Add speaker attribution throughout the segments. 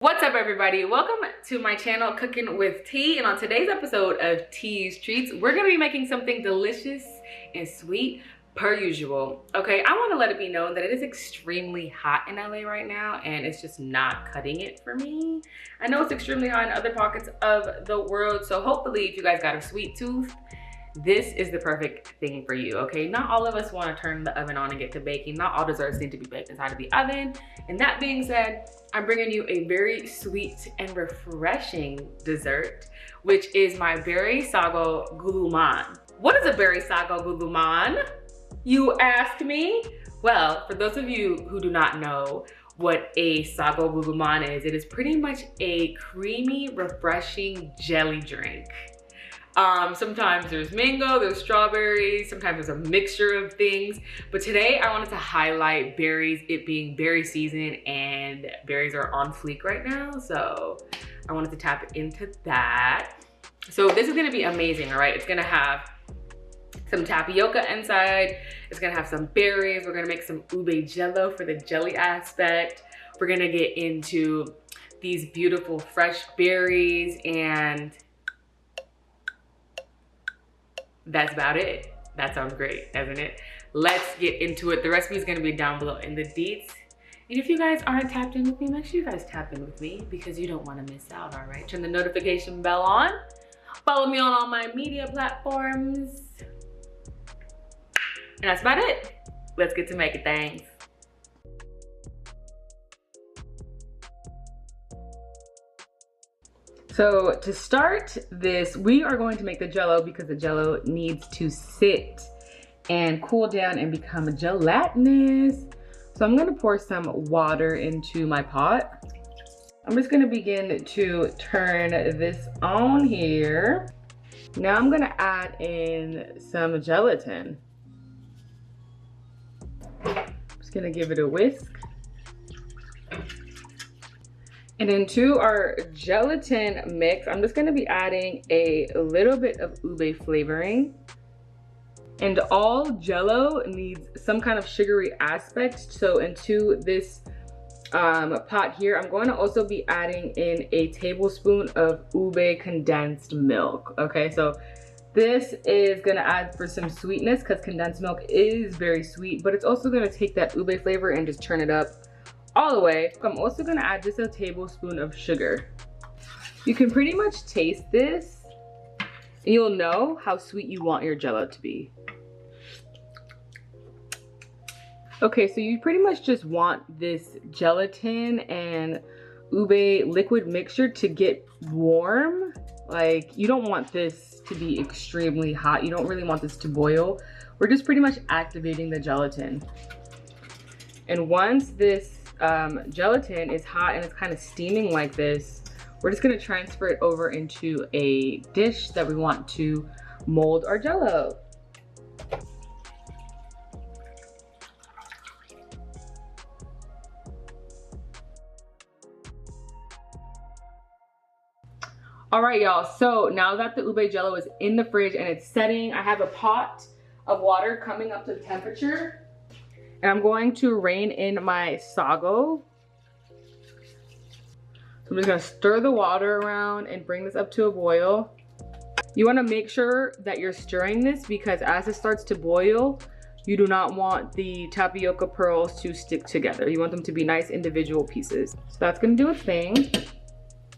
Speaker 1: What's up, everybody? Welcome to my channel Cookin with Tea, and on today's episode of Tea's Treats, we're gonna be making something delicious and sweet per usual. Okay, I want to let it be known that it is extremely hot in LA right now, and it's just not cutting it for me. I know it's extremely hot in other pockets of the world, so hopefully if you guys got a sweet tooth, this is the perfect thing for you. Okay, not all of us want to turn the oven on and get to baking. Not all desserts need to be baked inside of the oven. And that being said, I'm bringing you a very sweet and refreshing dessert, which is my berry SAGO GULAMAN. What is a berry SAGO GULAMAN, you ask me? Well, for those of you who do not know what a SAGO GULAMAN is, it is pretty much a creamy, refreshing jelly drink. Sometimes there's mango, there's strawberries, sometimes there's a mixture of things. But today I wanted to highlight berries, it being berry season, and berries are on fleek right now. So I wanted to tap into that. So this is gonna be amazing, all right? It's gonna have some tapioca inside. It's gonna have some berries. We're gonna make some Ube Jello for the jelly aspect. We're gonna get into these beautiful fresh berries, and that's about it. That sounds great, doesn't it? Let's get into it. The recipe is gonna be down below in the deets. And if you guys aren't tapped in with me, make sure you guys tap in with me because you don't wanna miss out, all right? Turn the notification bell on. Follow me on all my media platforms. And that's about it. Let's get to making things. So to start this, we are going to make the Jello because the Jello needs to sit and cool down and become gelatinous. So I'm gonna pour some water into my pot. I'm just gonna begin to turn this on here. Now I'm gonna add in some gelatin. Just gonna give it a whisk. And into our gelatin mix, I'm just gonna be adding a little bit of Ube Flavoring. And all Jello needs some kind of sugary aspect. So into this pot here, I'm going to also be adding in a tablespoon of Ube condensed milk. Okay, so this is gonna add for some sweetness because condensed milk is very sweet, but it's also gonna take that Ube flavor and just turn it up all the way. I'm also gonna add just a tablespoon of sugar. You can pretty much taste this and you'll know how sweet you want your Jello to be. Okay, so you pretty much just want this gelatin and ube liquid mixture to get warm. Like, you don't want this to be extremely hot. You don't really want this to boil. We're just pretty much activating the gelatin. And once this gelatin is hot and it's kind of steaming like this, we're just gonna transfer it over into a dish that we want to mold our Jello. All right, y'all, so now that the Ube Jello is in the fridge and it's setting, I have a pot of water coming up to the temperature. And I'm going to rain in my SAGO. So I'm just gonna stir the water around and bring this up to a boil. You wanna make sure that you're stirring this because as it starts to boil, you do not want the tapioca pearls to stick together. You want them to be nice individual pieces. So that's gonna do its thing.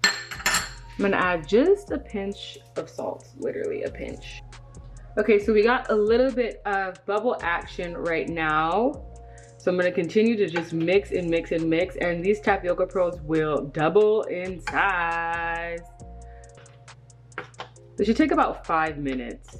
Speaker 1: I'm gonna add just a pinch of salt, literally a pinch. Okay, so we got a little bit of bubble action right now. So I'm gonna continue to just mix and mix and mix, and these tapioca pearls will double in size. This should take about 5 minutes.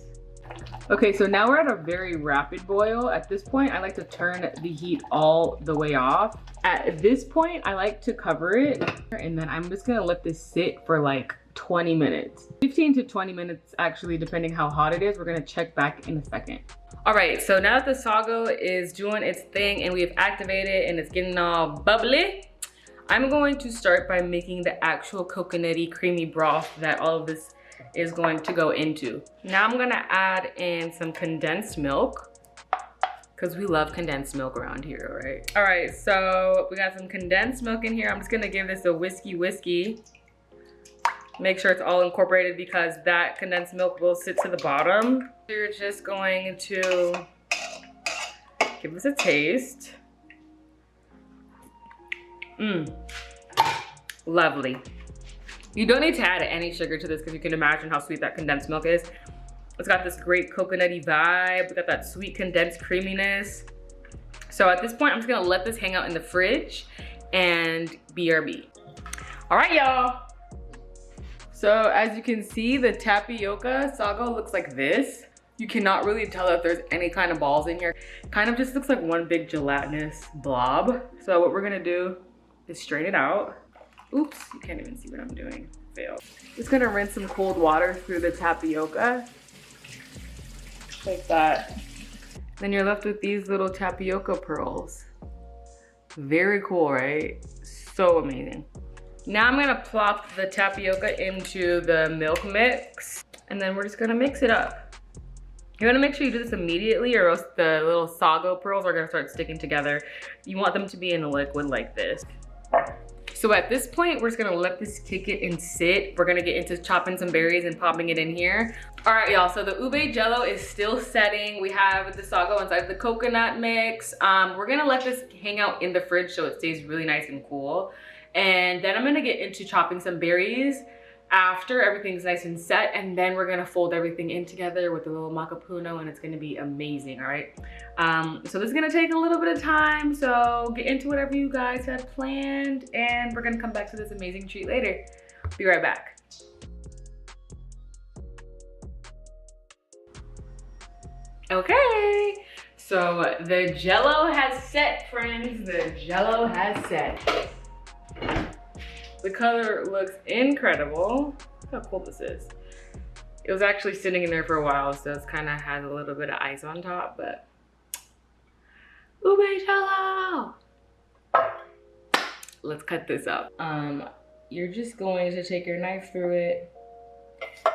Speaker 1: Okay, so now we're at a very rapid boil. At this point, I like to turn the heat all the way off. At this point, I like to cover it, and then I'm just gonna let this sit for like 20 minutes. 15 to 20 minutes, actually, depending how hot it is. We're gonna check back in a second. All right, so now that the SAGO is doing its thing and we've activated and it's getting all bubbly, I'm going to start by making the actual coconutty creamy broth that all of this is going to go into. Now I'm gonna add in some condensed milk. because we love condensed milk around here, right? All right, so we got some condensed milk in here. I'm just gonna give this a whiskey. Make sure it's all incorporated because that condensed milk will sit to the bottom. You're just going to give this a taste. Lovely. You don't need to add any sugar to this because you can imagine how sweet that condensed milk is. It's got this great coconutty vibe. We got that sweet condensed creaminess. So at this point, I'm just gonna let this hang out in the fridge and BRB. All right, y'all. So as you can see, the tapioca sago looks like this. You cannot really tell that there's any kind of balls in here. Kind of just looks like one big gelatinous blob. So what we're gonna do is strain it out. Oops, you can't even see what I'm doing. Fail. Just gonna rinse some cold water through the tapioca. Like that. Then you're left with these little tapioca pearls. Very cool, right? So amazing. Now I'm gonna plop the tapioca into the milk mix, and then we're just gonna mix it up. You wanna make sure you do this immediately or else the little sago pearls are gonna start sticking together. You want them to be in a liquid like this. So at this point, we're just gonna let this kick it and sit. We're gonna get into chopping some berries and popping it in here. All right, y'all, so the Ube Jello is still setting. We have the sago inside the coconut mix. We're gonna let this hang out in the fridge so it stays really nice and cool. And then I'm gonna get into chopping some berries after everything's nice and set, and then we're gonna fold everything in together with a little macapuno, and it's gonna be amazing, all right? So this is gonna take a little bit of time, so get into whatever you guys had planned, and we're gonna come back to this amazing treat later. Be right back. Okay, so the Jello has set, friends. The Jello has set. The color looks incredible. Look how cool this is. It was actually sitting in there for a while, so it's kind of has a little bit of ice on top, but Ube Jello! Let's cut this up. You're just going to take your knife through it,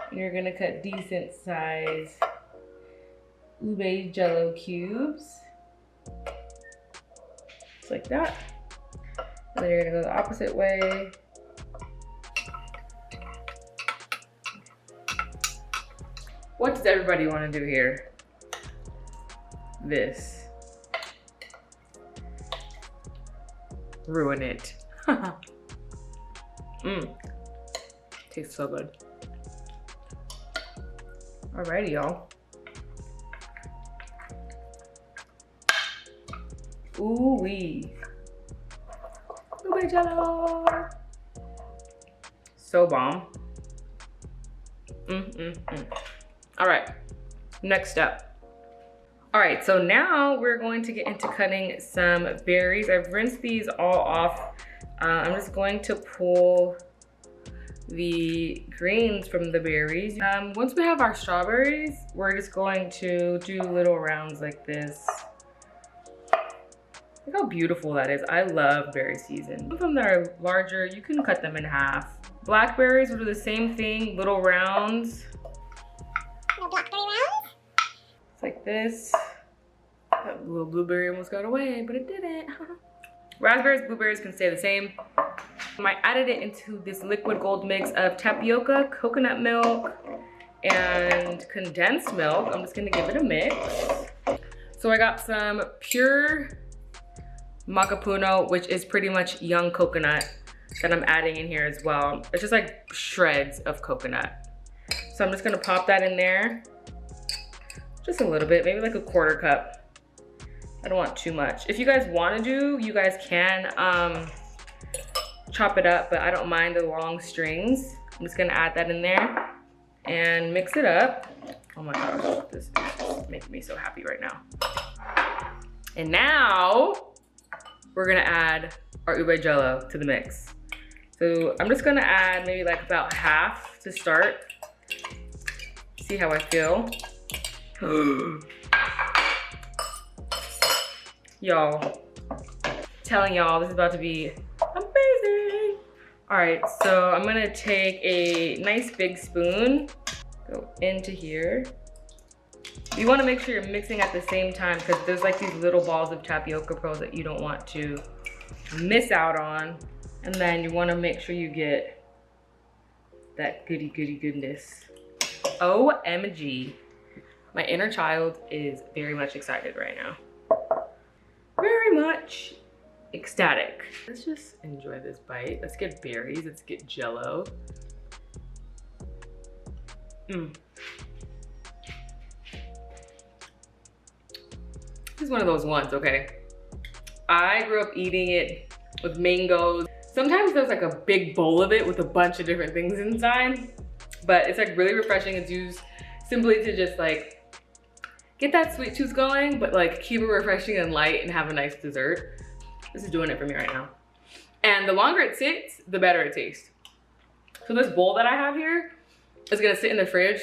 Speaker 1: and you're gonna cut decent size Ube Jello cubes. Just like that. And then you're gonna go the opposite way. What does everybody want to do here? This. Ruin it. Tastes so good. Alrighty, y'all. Ooh-wee. Ube Jello. So bomb. All right, next step. All right, so now we're going to get into cutting some berries. I've rinsed these all off. I'm just going to pull the greens from the berries. Once we have our strawberries, we're just going to do little rounds like this. Look how beautiful that is. I love berry season. Some of them that are larger, you can cut them in half. Blackberries will do the same thing, little rounds.
Speaker 2: Blackberry rounds?
Speaker 1: It's like this. That little blueberry almost got away, but it didn't. Raspberries, blueberries can stay the same. I added it into this liquid gold mix of tapioca, coconut milk, and condensed milk. I'm just gonna give it a mix. So I got some pure Macapuno, which is pretty much young coconut, that I'm adding in here as well. It's just like shreds of coconut. So I'm just gonna pop that in there. Just a little bit, maybe like a quarter cup. I don't want too much. If you guys wanna do, you guys can chop it up, but I don't mind the long strings. I'm just gonna add that in there and mix it up. Oh my gosh, this is just making me so happy right now. And now, we're gonna add our Ube Jello to the mix. So I'm just gonna add maybe like about half to start. See how I feel. Y'all, telling y'all this is about to be amazing. All right, so I'm gonna take a nice big spoon, go into here, You want to make sure you're mixing at the same time because there's like these little balls of tapioca pearls that you don't want to miss out on. And then you want to make sure you get that goody goodness. OMG. My inner child is very much excited right now. Very much ecstatic. Let's just enjoy this bite. Let's get berries. Let's get Jello. This is one of those ones, okay? I grew up eating it with mangoes. Sometimes there's like a big bowl of it with a bunch of different things inside, but it's like really refreshing. It's used simply to just like get that sweet tooth going, but like keep it refreshing and light and have a nice dessert. This is doing it for me right now. And the longer it sits, the better it tastes. So this bowl that I have here is gonna sit in the fridge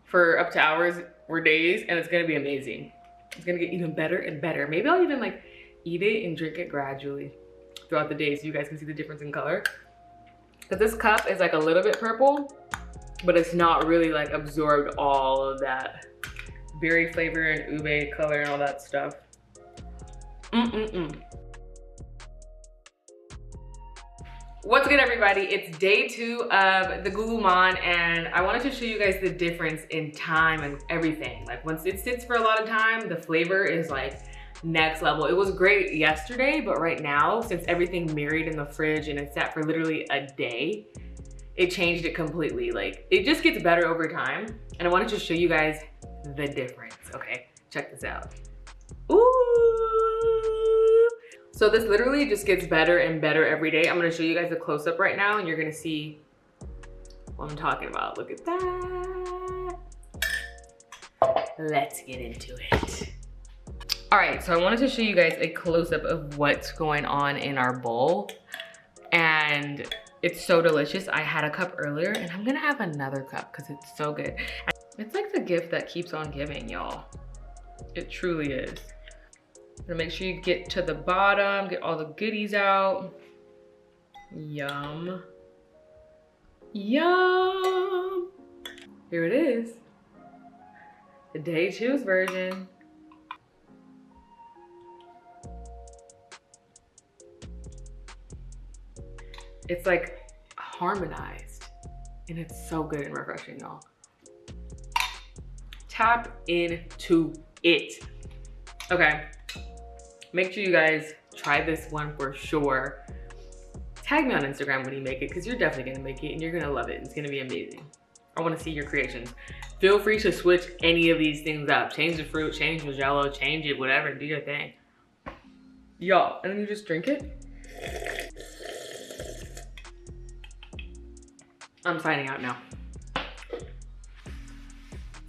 Speaker 1: for up to hours or days, and it's gonna be amazing. It's gonna get even better and better. Maybe I'll even like eat it and drink it gradually throughout the day so you guys can see the difference in color. Because this cup is like a little bit purple, but it's not really like absorbed all of that berry flavor and ube color and all that stuff. What's good, everybody? It's day 2 of the Guluman, and I wanted to show you guys the difference in time and everything. Like once it sits for a lot of time, the flavor is like next level. It was great yesterday, but right now, since everything married in the fridge and it sat for literally a day, it changed it completely. Like it just gets better over time, and I wanted to show you guys the difference. Okay, check this out. Ooh. So this literally just gets better and better every day. I'm gonna show you guys a close-up right now, and you're gonna see what I'm talking about. Look at that. Let's get into it. All right, so I wanted to show you guys a close-up of what's going on in our bowl, and it's so delicious. I had a cup earlier, and I'm gonna have another cup because it's so good. It's like the gift that keeps on giving, y'all. It truly is. So make sure you get to the bottom, get all the goodies out. Yum. Yum. Here it is. The day 2's version. It's like harmonized, and it's so good and refreshing, y'all. Tap into it. Okay, make sure you guys try this one for sure. Tag me on Instagram when you make it, because you're definitely gonna make it and you're gonna love it. It's gonna be amazing. I wanna see your creations. Feel free to switch any of these things up. Change the fruit, change the Jello, change it, whatever, do your thing. Y'all, and then you just drink it. I'm signing out now.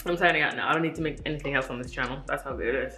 Speaker 1: I'm signing out now. I don't need to make anything else on this channel. That's how good it is.